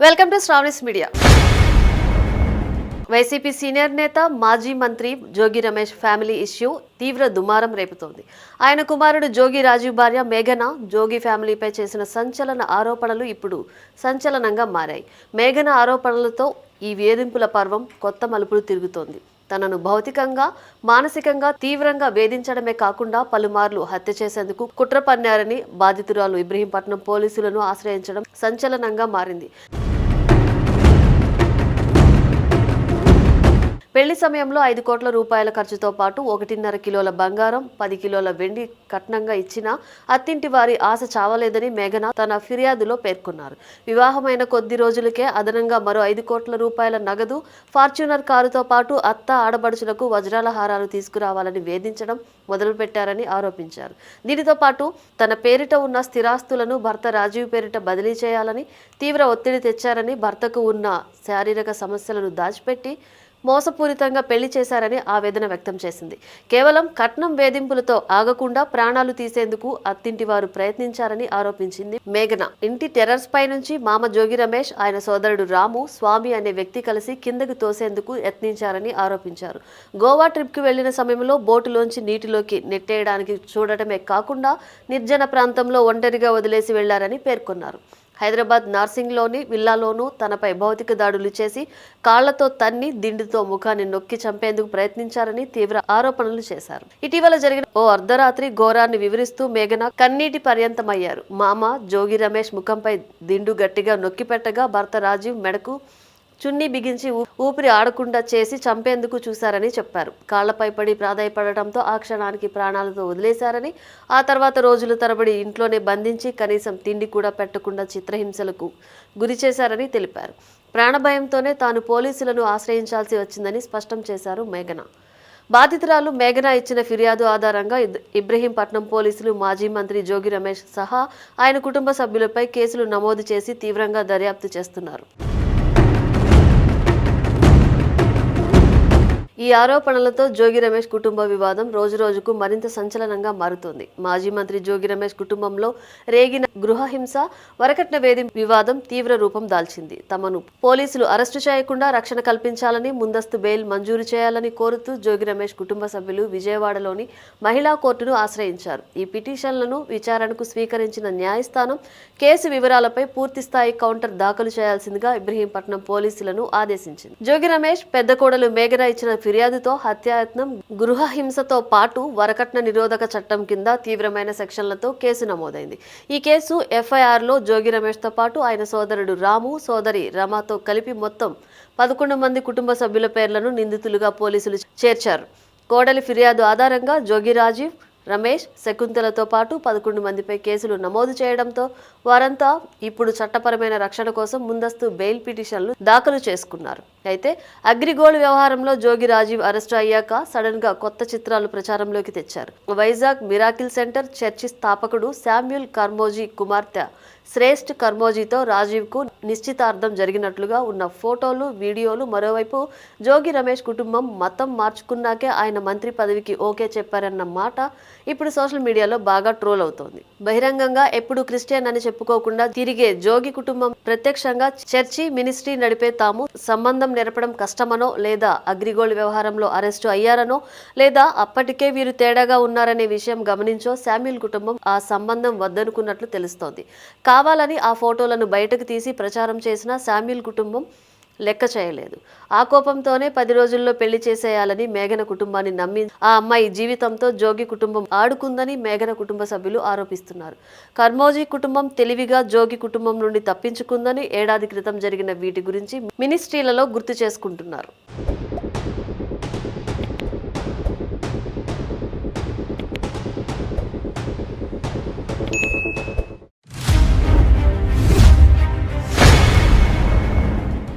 Welcome to Sravani's media. YCP senior నేత మాజీ మంత్రి జోగి రమేష్ ఫ్యామిలీ ఇష్యూ తీవ్ర దుమారం రేపుతోంది. ఆయన కుమారుడు జోగి రాజీవ్ భార్య మేఘన జోగి ఫ్యామిలీపై చేసిన సంచలన ఆరోపణలు ఇప్పుడు సంచలనంగా మారాయి. మేఘన ఆరోపణలతో ఈ వేధింపుల పర్వం కొత్త మలుపులు తిరుగుతోంది. తనను భౌతికంగా, మానసికంగా తీవ్రంగా వేధించడమే కాకుండా పలుమార్లు హత్య చేసేందుకు కుట్ర పన్నారని బాధితురాలు ఇబ్రహీంపట్నం పోలీసులను ఆశ్రయించడం సంచలనంగా మారింది. పెళ్లి సమయంలో 5 కోట్ల రూపాయల ఖర్చుతో పాటు 1.5 కిలోల బంగారం, 10 కిలోల వెండి కట్నంగా ఇచ్చినా అత్తింటి వారి ఆశ చావలేదని మేఘన తన ఫిర్యాదులో పేర్కొన్నారు. వివాహమైన కొద్ది రోజులకే అదనంగా మరో 5 కోట్ల రూపాయల నగదు, ఫార్చ్యూనర్ కారుతో పాటు అత్త ఆడబడుచులకు వజ్రాల హారాలు తీసుకురావాలని వేధించడం మొదలుపెట్టారని ఆరోపించారు. దీనితో పాటు తన పేరిట ఉన్న స్థిరాస్తులను భర్త రాజీవ్ పేరిట బదిలీ చేయాలని తీవ్ర ఒత్తిడి తెచ్చారని, భర్తకు ఉన్న శారీరక సమస్యలను దాచిపెట్టి మోసపూరితంగా పెళ్లి చేశారని ఆవేదన వ్యక్తం చేసింది. కేవలం కట్నం వేధింపులతో ఆగకుండా ప్రాణాలు తీసేందుకు అత్తింటి వారు ప్రయత్నించారని ఆరోపించింది మేఘన. ఇంటి టెర్రస్ పై నుంచి మామ జోగి రమేష్, ఆయన సోదరుడు రాము, స్వామి అనే వ్యక్తి కలిసి కిందకు తోసేందుకు యత్నించారని ఆరోపించారు. గోవా ట్రిప్ కు వెళ్లిన సమయంలో బోటులోంచి నీటిలోకి నెట్టేయడానికి చూడటమే కాకుండా నిర్జన ప్రాంతంలో ఒంటరిగా వదిలేసి వెళ్లారని పేర్కొన్నారు. హైదరాబాద్ నార్సింగ్లోని విల్లాలోనూ తనపై భౌతిక దాడులు చేసి కాళ్లతో తన్ని, దిండుతో ముఖాన్ని నొక్కి చంపేందుకు ప్రయత్నించారని తీవ్ర ఆరోపణలు చేశారు. ఇటీవల జరిగిన ఓ అర్ధరాత్రి ఘోరాన్ని వివరిస్తూ మేఘన కన్నీటి పర్యంతమయ్యారు. మామ జోగి రమేష్ ముఖంపై దిండు గట్టిగా నొక్కిపెట్టగా భర్త రాజీవ్ మెడకు చున్నీ బిగించి ఊపిరి ఆడకుండా చేసి చంపేందుకు చూశారని చెప్పారు. కాళ్లపై పడి ప్రాధాయపడటంతో ఆ క్షణానికి ప్రాణాలతో వదిలేశారని, ఆ తర్వాత రోజుల తరబడి ఇంట్లోనే బంధించి కనీసం తిండి కూడా పెట్టకుండా చిత్రహింసలకు గురి చేశారని తెలిపారు. ప్రాణభయంతోనే తాను పోలీసులను ఆశ్రయించాల్సి వచ్చిందని స్పష్టం చేశారు మేఘన. బాధితురాలు మేఘన ఇచ్చిన ఫిర్యాదు ఆధారంగా ఇబ్రహీంపట్నం పోలీసులు మాజీ మంత్రి జోగి రమేష్ సహా ఆయన కుటుంబ సభ్యులపై కేసులు నమోదు చేసి తీవ్రంగా దర్యాప్తు చేస్తున్నారు. ఈ ఆరోపణలతో జోగి రమేష్ కుటుంబ వివాదం రోజురోజుకు మరింత సంచలనంగా మారుతోంది. మాజీ మంత్రి జోగి రమేష్ కుటుంబంలో రేగిన గృహహింస, వరకట్న వేధింపు వివాదం తీవ్ర రూపం దాల్చింది. తమను పోలీసులు అరెస్టు చేయకుండా రక్షణ కల్పించాలని, ముందస్తు బెయిల్ మంజూరు చేయాలని కోరుతూ జోగి రమేష్ కుటుంబ సభ్యులు విజయవాడలోని మహిళా కోర్టును ఆశ్రయించారు. ఈ పిటిషన్లను విచారణకు స్వీకరించిన న్యాయస్థానం కేసు వివరాలపై పూర్తిస్థాయి కౌంటర్ దాఖలు చేయాల్సిందిగా ఇబ్రహీంపట్నం పోలీసులను ఆదేశించింది. జోగి రమేష్ పెద్ద కోడలు మేఘన ఇచ్చిన ఫిర్యాదుతో హత్యాయత్నం, గృహహింసతో పాటు వరకట్న నిరోధక చట్టం కింద తీవ్రమైన సెక్షన్లతో కేసు నమోదైంది. ఈ కేసు ఎఫ్ఐఆర్లో జోగి రమేష్తో పాటు ఆయన సోదరుడు రాము, సోదరి రమతో కలిపి మొత్తం 11 మంది కుటుంబ సభ్యుల పేర్లను నిందితులుగా పోలీసులు చేర్చారు. కోడలి ఫిర్యాదు ఆధారంగా జోగి రాజీవ్, రమేష్, శకుంతలతో పాటు 11 మందిపై కేసులు నమోదు చేయడంతో వారంతా ఇప్పుడు చట్టపరమైన రక్షణ కోసం ముందస్తు బెయిల్ పిటిషన్లు దాఖలు చేసుకున్నారు. అయితే అగ్రిగోల్డ్ వ్యవహారంలో జోగి రాజీవ్ అరెస్టు అయ్యాక సడన్ గా కొత్త చిత్రాలు ప్రచారంలోకి తెచ్చారు. వైజాగ్ మిరాకిల్ సెంటర్ చర్చి స్థాపకుడు శామ్యూల్ కర్మోజీ కుమార్తె శ్రేష్ఠ్ కర్మోజీతో రాజీవ్కు నిశ్చితార్థం జరిగినట్లుగా ఉన్న ఫోటోలు, వీడియోలు. మరోవైపు జోగి రమేష్ కుటుంబం మతం మార్చుకున్నాకే ఆయన మంత్రి పదవికి ఓకే చెప్పారన్న మాట ఇప్పుడు సోషల్ మీడియాలో బాగా ట్రోల్ అవుతోంది. బహిరంగంగా ఎప్పుడు క్రిస్టియన్ అని చెప్పుకోకుండా తిరిగే జోగి కుటుంబం ప్రత్యక్షంగా చర్చి, మినిస్ట్రీ నడిపే తాము సంబంధం నెరపడం కష్టమనో, లేదా అగ్రిగోల్డ్ వ్యవహారంలో అరెస్టు అయ్యారనో, లేదా అప్పటికే వీరు తేడాగా ఉన్నారనే విషయం గమనించో శామ్యూల్ కుటుంబం ఆ సంబంధం వద్దనుకున్నట్లు తెలుస్తోంది. కావాలని ఆ ఫోటోలను బయటకు తీసి ప్రచారం చేసిన శామ్యూల్ కుటుంబం లెక్క చేయలేదు. ఆ కోపంతోనే 10 రోజుల్లో పెళ్లి చేసేయాలని మేఘన కుటుంబాన్ని నమ్మి ఆ అమ్మాయి జీవితంతో జోగి కుటుంబం ఆడుకుందని మేఘన కుటుంబ సభ్యులు ఆరోపిస్తున్నారు. కర్మోజీ కుటుంబం తెలివిగా జోగి కుటుంబం నుండి తప్పించుకుందని ఏడాది క్రితం జరిగిన వీటి గురించి మినిస్ట్రీలలో గుర్తు చేసుకుంటున్నారు.